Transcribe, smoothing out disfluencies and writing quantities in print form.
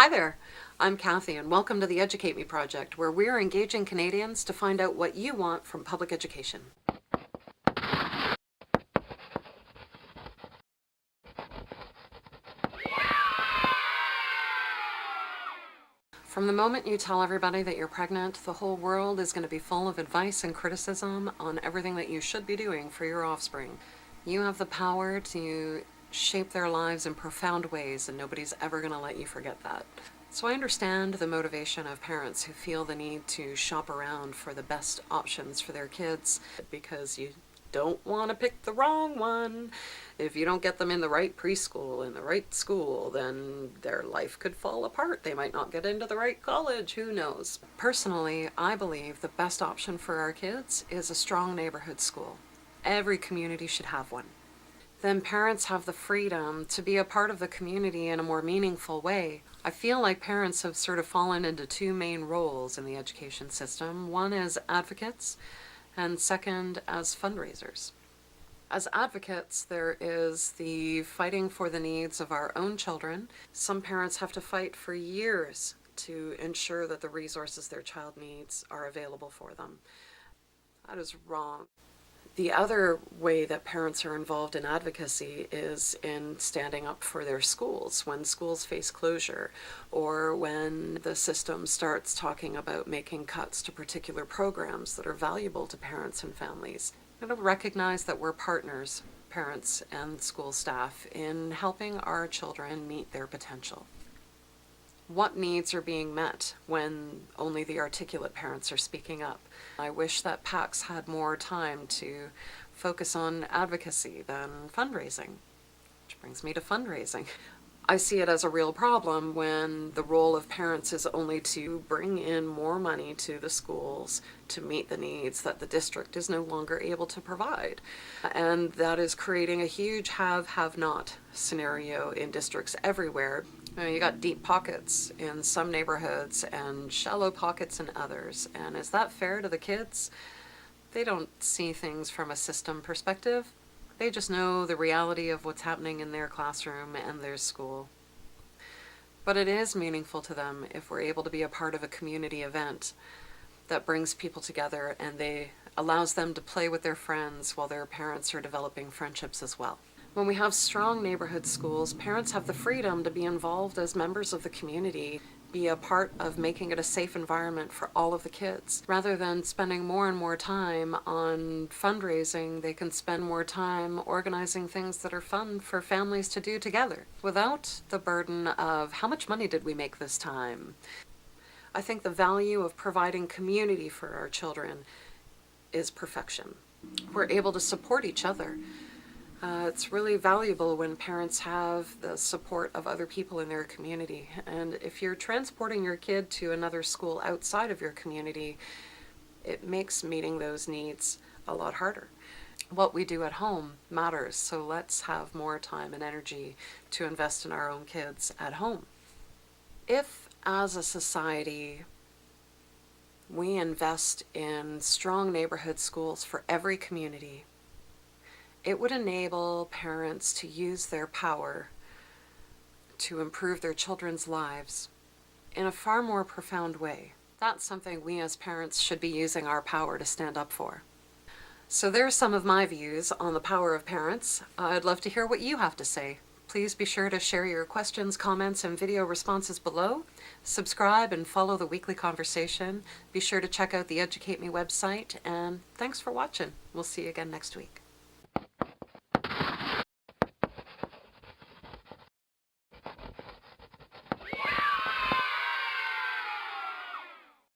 Hi there, I'm Kathy and welcome to the Educate Me Project, where we're engaging Canadians to find out what you want from public education. From the moment you tell everybody that you're pregnant, the whole world is going to be full of advice and criticism on everything that you should be doing for your offspring. You have the power to shape their lives in profound ways, and nobody's ever going to let you forget that. So I understand the motivation of parents who feel the need to shop around for the best options for their kids because you don't want to pick the wrong one. If you don't get them in the right preschool, in the right school, then their life could fall apart. They might not get into the right college, who knows? Personally, I believe the best option for our kids is a strong neighborhood school. Every community should have one. Then parents have the freedom to be a part of the community in a more meaningful way. I feel like parents have sort of fallen into two main roles in the education system. One is advocates, and second as fundraisers. As advocates, there is the fighting for the needs of our own children. Some parents have to fight for years to ensure that the resources their child needs are available for them. That is wrong. The other way that parents are involved in advocacy is in standing up for their schools when schools face closure, or when the system starts talking about making cuts to particular programs that are valuable to parents and families. And to recognize that we're partners, parents and school staff, in helping our children meet their potential. What needs are being met when only the articulate parents are speaking up? I wish that PACs had more time to focus on advocacy than fundraising, which brings me to fundraising. I see it as a real problem when the role of parents is only to bring in more money to the schools to meet the needs that the district is no longer able to provide. And that is creating a huge have-not scenario in districts everywhere. You got deep pockets in some neighborhoods and shallow pockets in others. And is that fair to the kids? They don't see things from a system perspective. They just know the reality of what's happening in their classroom and their school. But it is meaningful to them if we're able to be a part of a community event that brings people together and allows them to play with their friends while their parents are developing friendships as well. When we have strong neighborhood schools, parents have the freedom to be involved as members of the community, be a part of making it a safe environment for all of the kids. Rather than spending more and more time on fundraising, they can spend more time organizing things that are fun for families to do together, without the burden of how much money did we make this time. I think the value of providing community for our children is perfection. We're able to support each other. It's really valuable when parents have the support of other people in their community. And if you're transporting your kid to another school outside of your community, it makes meeting those needs a lot harder. What we do at home matters, so let's have more time and energy to invest in our own kids at home. If, as a society, we invest in strong neighborhood schools for every community, it would enable parents to use their power to improve their children's lives in a far more profound way. That's something we as parents should be using our power to stand up for. So there's some of my views on the power of parents. I'd love to hear what you have to say. Please be sure to share your questions, comments, and video responses below. Subscribe and follow the weekly conversation. Be sure to check out the Educate Me website, and thanks for watching. We'll see you again next week.